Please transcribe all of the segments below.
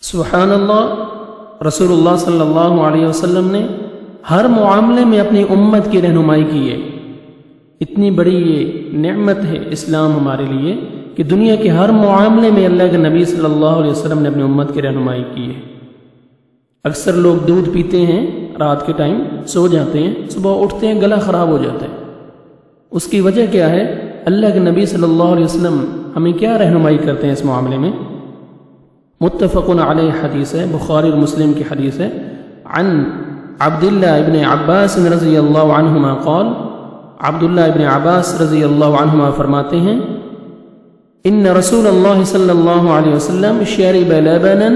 سبحان اللہ، رسول اللہ صلی اللہ علیہ وسلم نے ہر معاملے میں اپنی امت کی رہنمائی کی ہے۔ اتنی بڑی یہ نعمت ہے اسلام ہمارے لیے کہ دنیا کے ہر معاملے میں اللہ کے نبی صلی اللہ علیہ وسلم نے اپنی امت کی رہنمائی کی ہے۔ اکثر لوگ دودھ پیتے ہیں، رات کے ٹائم سو جاتے ہیں، صبح اٹھتے ہیں گلا خراب ہو جاتا ہے۔ اس کی وجہ کیا ہے؟ اللہ کے نبی صلی اللہ علیہ وسلم ہمیں کیا رہنمائی کرتے ہیں اس معاملے میں؟ متفق علیہ حدیث ہے، بخاری اور مسلم کی حدیث ہے۔ عن عبداللہ ابن عباس رضی اللہ عنہما قال، عبداللہ ابن عباس رضی اللہ عنہما فرماتے ہیں، ان رسول اللہ صلی اللہ علیہ وسلم شرب لبنا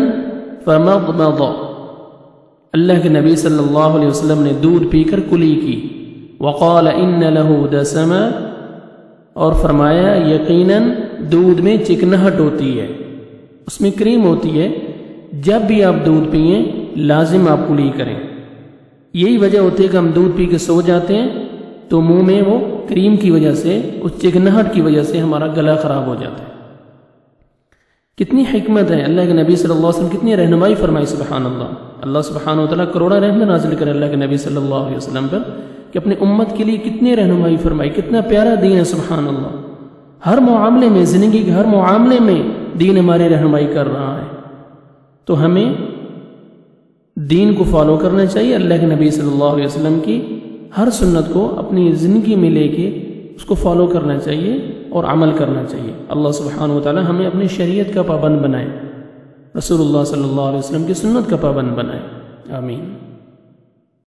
فمضمض، اللہ کے نبی صلی اللہ علیہ وسلم نے دودھ پی کر کلی کی۔ وقال ان له دسما، اور فرمایا یقیناً دودھ میں چکنہٹ ہوتی ہے، اس میں کریم ہوتی ہے، جب بھی آپ دودھ پئیں لازم آپ کلی کریں۔ یہی وجہ ہوتی ہے کہ ہم دودھ پی کے سو جاتے ہیں تو منہ میں وہ کریم کی وجہ سے، اس چکنہٹ کی وجہ سے ہمارا گلا خراب ہو جاتا ہے۔ کتنی حکمت ہے، اللہ کے نبی صلی اللہ علیہ وسلم کتنی رہنمائی فرمائی، سبحان اللہ۔ اللہ سبحانہ وتعالیٰ کروڑا رحمت نازل کرے اللہ کے نبی صلی اللہ علیہ وسلم پر کہ اپنے امت کے لیے کتنی رہنمائی فرمائی، کتنا پیارا دین ہے، سبحان اللہ۔ ہر معاملے میں، زندگی کے ہر معاملے میں دین ہماری رہنمائی کر رہا ہے، تو ہمیں دین کو فالو کرنا چاہیے، اللہ کے نبی صلی اللہ علیہ وسلم کی ہر سنت کو اپنی زندگی میں لے کے اس کو فالو کرنا چاہیے اور عمل کرنا چاہیے۔ اللہ سبحانہ وتعالی ہمیں اپنی شریعت کا پابند بنائے، رسول اللہ صلی اللہ علیہ وسلم کی سنت کا پابند بنائے، آمین۔